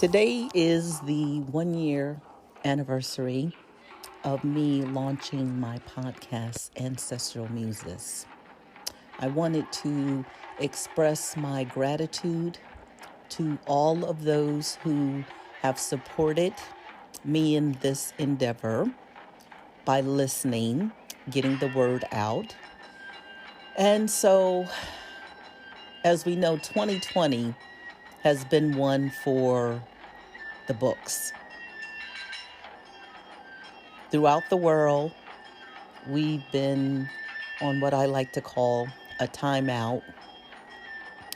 Today is the 1 year anniversary of me launching my podcast, Ancestral Muses. I wanted to express my gratitude to all of those who have supported me in this endeavor by listening, getting the word out. And so, as we know, 2020 has been one for the books. Throughout the world, we've been on what I like to call a timeout.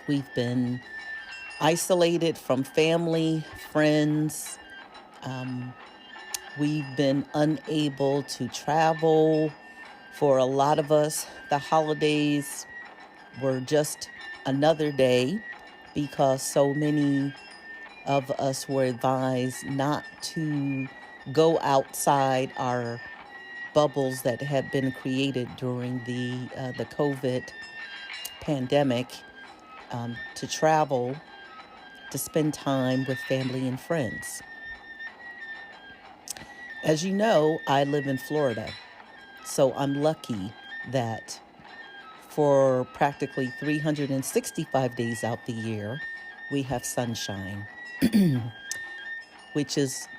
We've been isolated from family, friends. We've been unable to travel. For a lot of us, the holidays were just another day because so many of us were advised not to go outside our bubbles that had been created during the COVID pandemic, to travel, to spend time with family and friends. As you know, I live in Florida, so I'm lucky that for practically 365 days out the year, we have sunshine, which is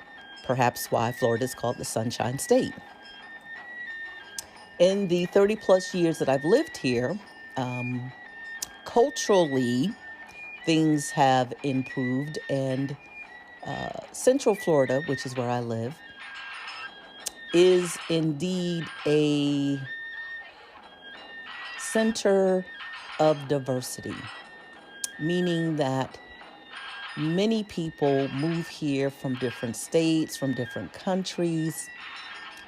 perhaps why Florida is called the Sunshine State. In the 30 plus years that I've lived here, culturally, things have improved, and Central Florida, which is where I live, is indeed a center of diversity, meaning that many people move here from different states, from different countries,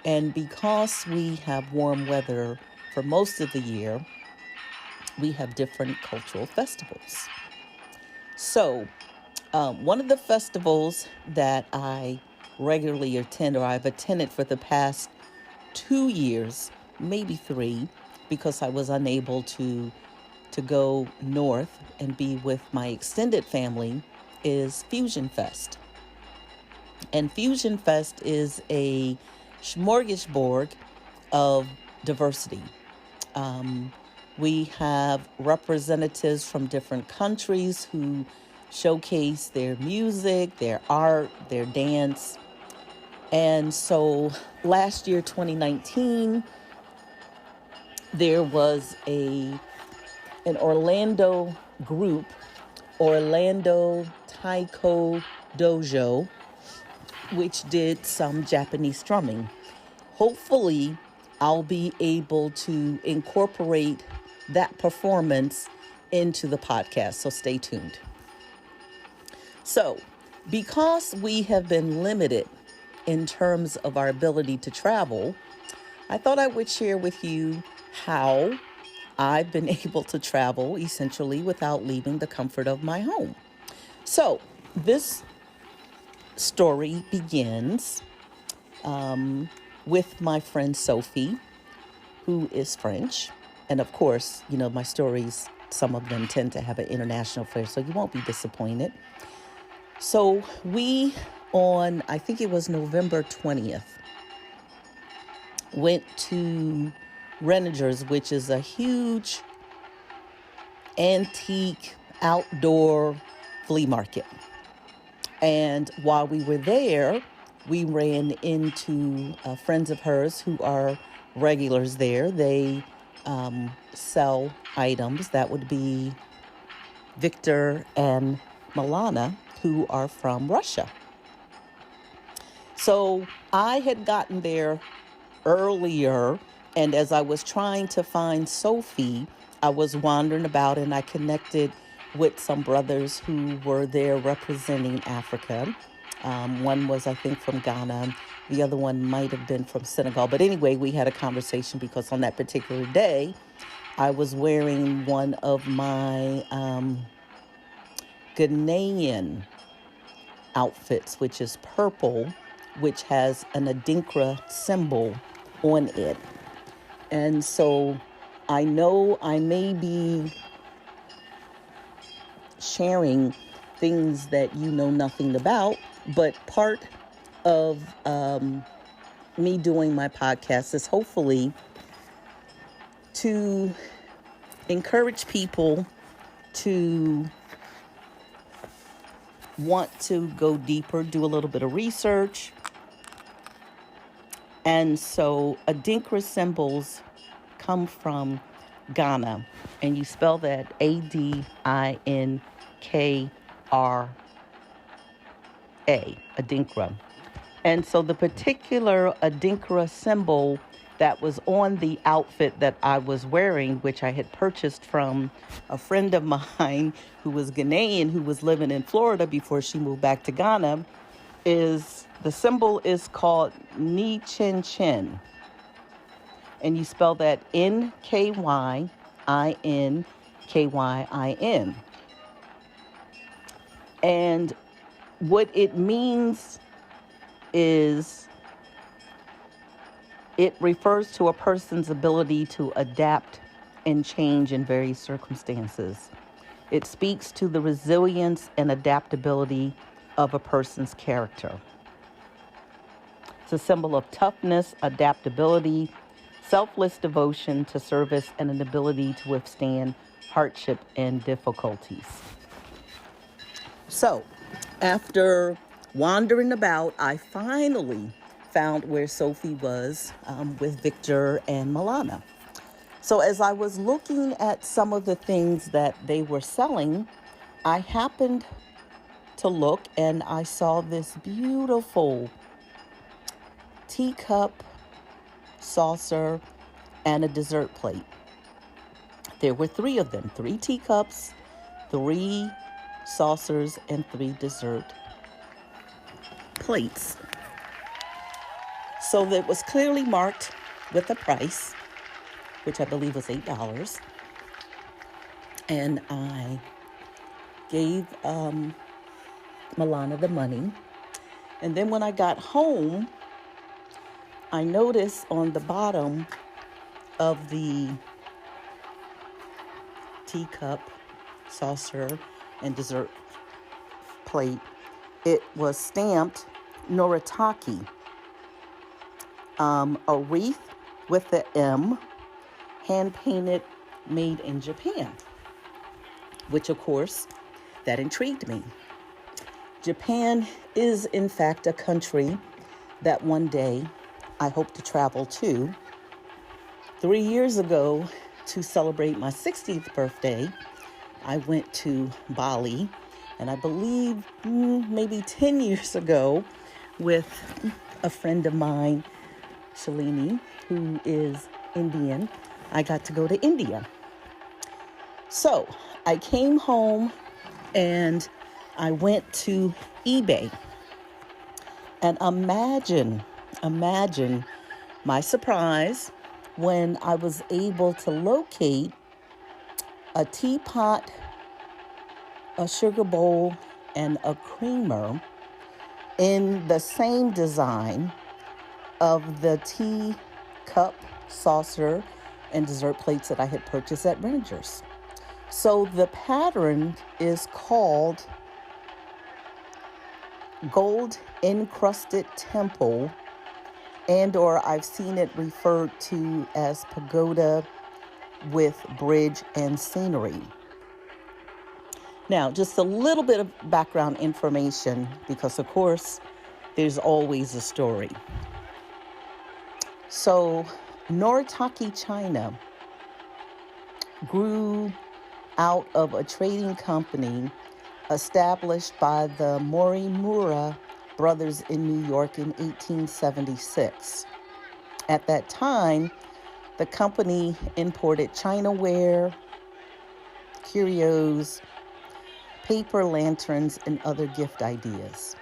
and because we have warm weather for most of the year, we have different cultural festivals. So, one of the festivals that I regularly attend, or I've attended for the past 2 years, maybe 3, because I was unable to go north and be with my extended family, is Fusion Fest. And Fusion Fest is a smorgasbord of diversity. We have representatives from different countries who showcase their music, their art, their dance. And so last year, 2019, there was an Orlando group, Orlando Taiko Dojo, which did some Japanese drumming. Hopefully, I'll be able to incorporate that performance into the podcast, so stay tuned. So, because we have been limited in terms of our ability to travel, I thought I would share with you how I've been able to travel essentially without leaving the comfort of my home. So, this story begins with my friend Sophie, who is French. And of course, you know, my stories, some of them tend to have an international flair, so you won't be disappointed. So we, on, I think it was November 20th, went to Renninger's, which is a huge antique outdoor flea market. And while we were there, we ran into friends of hers who are regulars there. They sell items. That would be Victor and Milana, who are from Russia. So I had gotten there earlier, and as I was trying to find Sophie, I was wandering about and I connected with some brothers who were there representing Africa. One was, I think, from Ghana. The other one might have been from Senegal. But anyway, we had a conversation because on that particular day, I was wearing one of my Ghanaian outfits, which is purple, which has an Adinkra symbol on it. And so I know I may be sharing things that you know nothing about. But part of me doing my podcast is hopefully to encourage people to want to go deeper, do a little bit of research. And so Adinkra symbols come from Ghana, and you spell that Adinkra, Adinkra. And so the particular Adinkra symbol that was on the outfit that I was wearing, which I had purchased from a friend of mine who was Ghanaian, who was living in Florida before she moved back to Ghana, the symbol is called Ni Chin Chin. And you spell that Nkyinkin. And what it means is it refers to a person's ability to adapt and change in various circumstances. It speaks to the resilience and adaptability of a person's character. It's a symbol of toughness, adaptability, selfless devotion to service, and an ability to withstand hardship and difficulties. So, after wandering about, I finally found where Sophie was with Victor and Milana. So as I was looking at some of the things that they were selling, I happened to look and I saw this beautiful teacup, saucer, and a dessert plate. There were 3 of them, 3 teacups, 3 saucers, and 3 dessert plates. So that was clearly marked with a price, which I believe was $8. And I gave Milana the money. And then when I got home, I noticed on the bottom of the teacup, saucer, and dessert plate, it was stamped Noritake, a wreath with the M, hand painted, made in Japan, which of course, that intrigued me. Japan is in fact a country that one day I hope to travel to. 3 years ago, to celebrate my 60th birthday, I went to Bali, and I believe maybe 10 years ago with a friend of mine, Shalini, who is Indian, I got to go to India. So I came home and I went to eBay, and imagine my surprise when I was able to locate a teapot, a sugar bowl, and a creamer in the same design of the tea cup, saucer, and dessert plates that I had purchased at Renninger's. So the pattern is called Gold Encrusted Temple, and or I've seen it referred to as pagoda with bridge and scenery. Now, just a little bit of background information, because of course, there's always a story. So, Noritake, China grew out of a trading company established by the Morimura brothers in New York in 1876. At that time, the company imported chinaware, curios, paper lanterns, and other gift ideas.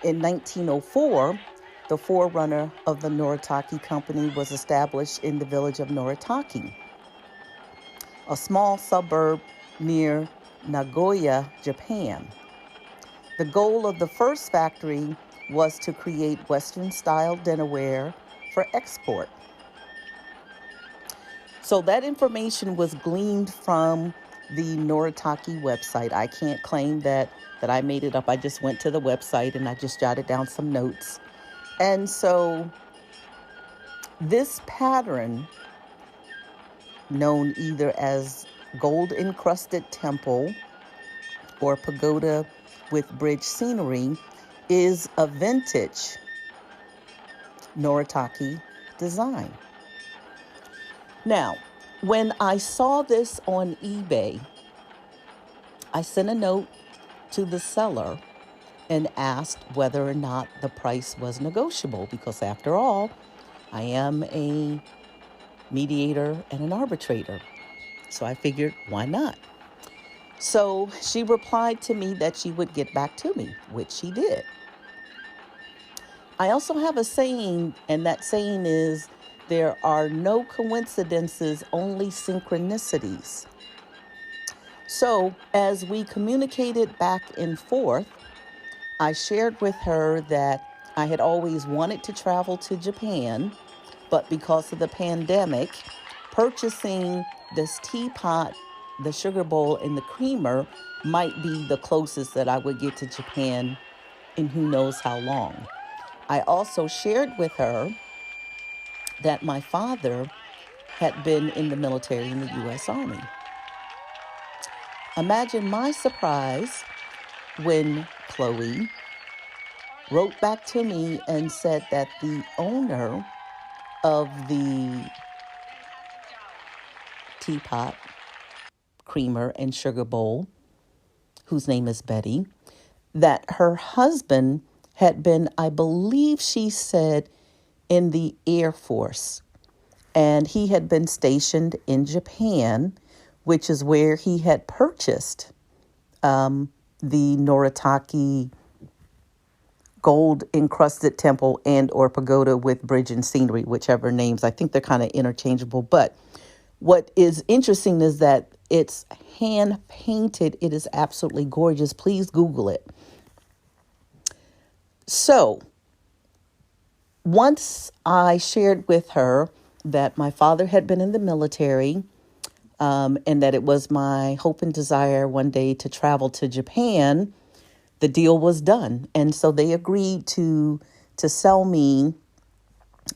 In 1904, the forerunner of the Noritake Company was established in the village of Noritake, a small suburb near Nagoya, Japan. The goal of the first factory was to create Western-style dinnerware for export. So that information was gleaned from the Noritake website. I can't claim that I made it up. I just went to the website and I just jotted down some notes. And so this pattern, known either as gold encrusted temple or pagoda with bridge scenery, is a vintage Noritake design. Now, when I saw this on eBay, I sent a note to the seller and asked whether or not the price was negotiable, because after all, I am a mediator and an arbitrator. So I figured, why not? So she replied to me that she would get back to me, which she did. I also have a saying, and that saying is, there are no coincidences, only synchronicities. So as we communicated back and forth, I shared with her that I had always wanted to travel to Japan, but because of the pandemic, purchasing this teapot, the sugar bowl, and the creamer might be the closest that I would get to Japan in who knows how long. I also shared with her that my father had been in the military in the U.S. Army. Imagine my surprise when Chloe wrote back to me and said that the owner of the teapot, creamer, and sugar bowl, whose name is Betty, that her husband had been, I believe she said, in the Air Force. And he had been stationed in Japan, which is where he had purchased the Noritake gold encrusted temple and or pagoda with bridge and scenery, whichever names. I think they're kind of interchangeable. But what is interesting is that it's hand painted. It is absolutely gorgeous. Please Google it. So once I shared with her that my father had been in the military, and that it was my hope and desire one day to travel to Japan, the deal was done. And so they agreed to sell me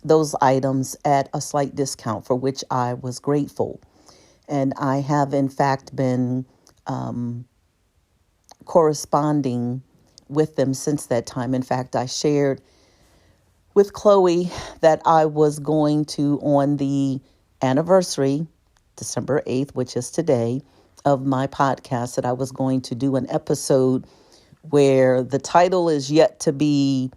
those items at a slight discount, for which I was grateful. And I have, in fact, been corresponding with them since that time. In fact, I shared with Chloe that I was going to, on the anniversary, December 8th, which is today, of my podcast, that I was going to do an episode where the title is yet to be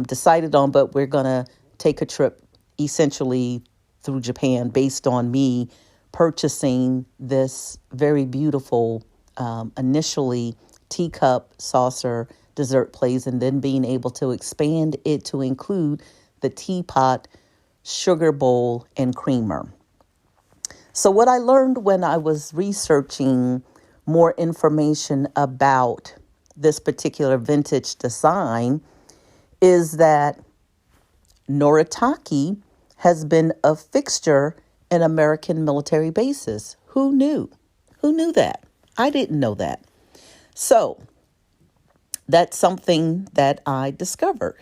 decided on, but we're going to take a trip essentially through Japan based on me purchasing this very beautiful, initially teacup, saucer, dessert plates, and then being able to expand it to include the teapot, sugar bowl, and creamer. So what I learned when I was researching more information about this particular vintage design is that Noritake has been a fixture in American military bases. Who knew? Who knew that? I didn't know that. So that's something that I discovered.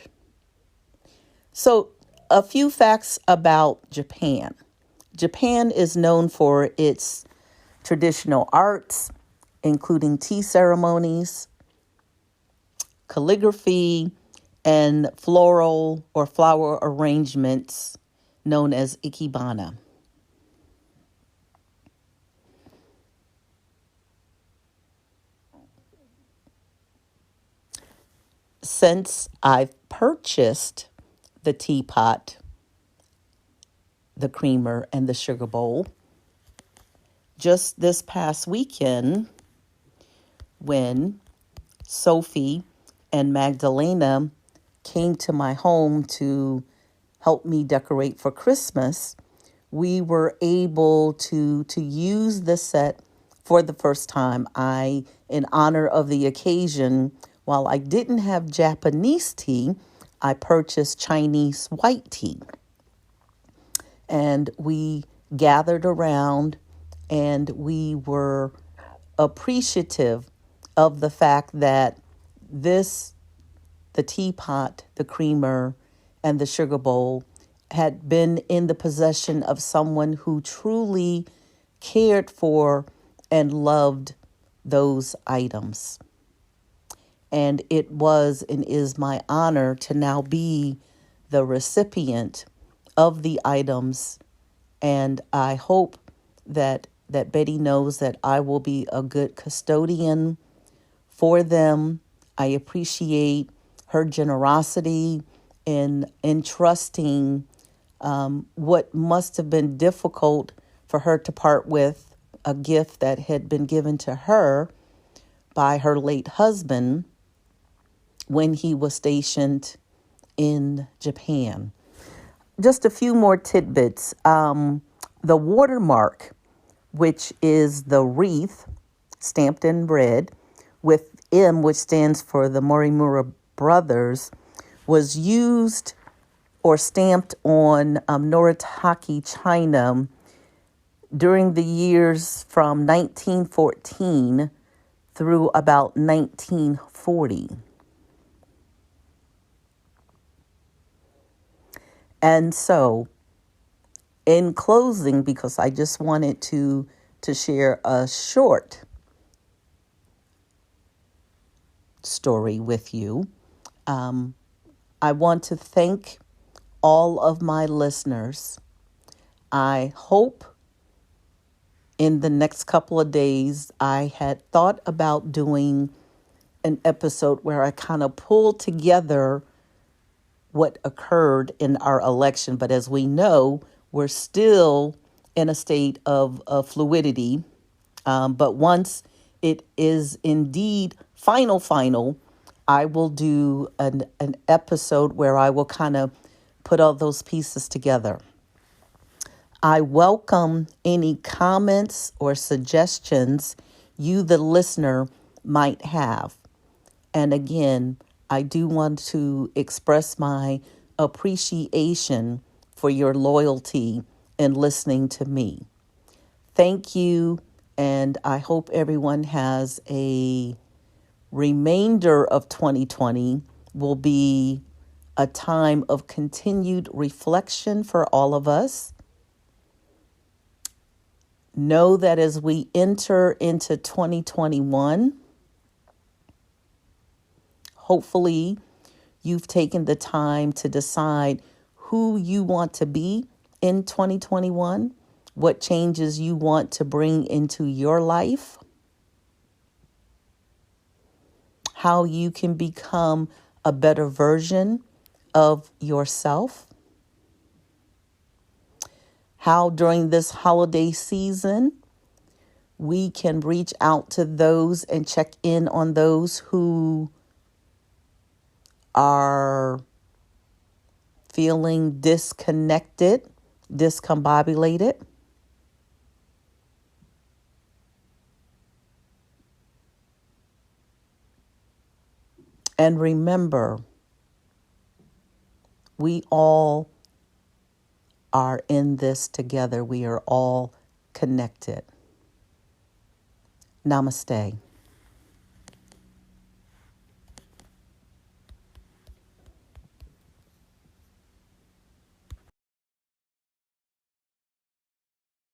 So a few facts about Japan. Japan is known for its traditional arts, including tea ceremonies, calligraphy, and floral or flower arrangements known as ikebana. Since I've purchased the teapot, the creamer, and the sugar bowl, just this past weekend, when Sophie and Magdalena came to my home to help me decorate for Christmas, we were able to use the set for the first time. In honor of the occasion, while I didn't have Japanese tea, I purchased Chinese white tea. And we gathered around and we were appreciative of the fact that the teapot, the creamer, and the sugar bowl had been in the possession of someone who truly cared for and loved those items. And it was and is my honor to now be the recipient of the items. And I hope that Betty knows that I will be a good custodian for them. I appreciate her generosity in entrusting what must have been difficult for her to part with a gift that had been given to her by her late husband when he was stationed in Japan. Just a few more tidbits. The watermark, which is the wreath stamped in red with M, which stands for the Morimura brothers, was used or stamped on Noritake china during the years from 1914 through about 1940. And so, in closing, because I just wanted to share a short story with you, I want to thank all of my listeners. I hope in the next couple of days, I had thought about doing an episode where I kind of pulled together what occurred in our election. But as we know, we're still in a state of fluidity. But once it is indeed final, I will do an episode where I will kind of put all those pieces together. I welcome any comments or suggestions you, the listener, might have. And again, I do want to express my appreciation for your loyalty in listening to me. Thank you, and I hope everyone has a remainder of 2020 will be a time of continued reflection for all of us. Know that as we enter into 2021, hopefully you've taken the time to decide who you want to be in 2021, what changes you want to bring into your life, how you can become a better version of yourself, how during this holiday season we can reach out to those and check in on those who are feeling disconnected, discombobulated. And remember, we all are in this together. We are all connected. Namaste.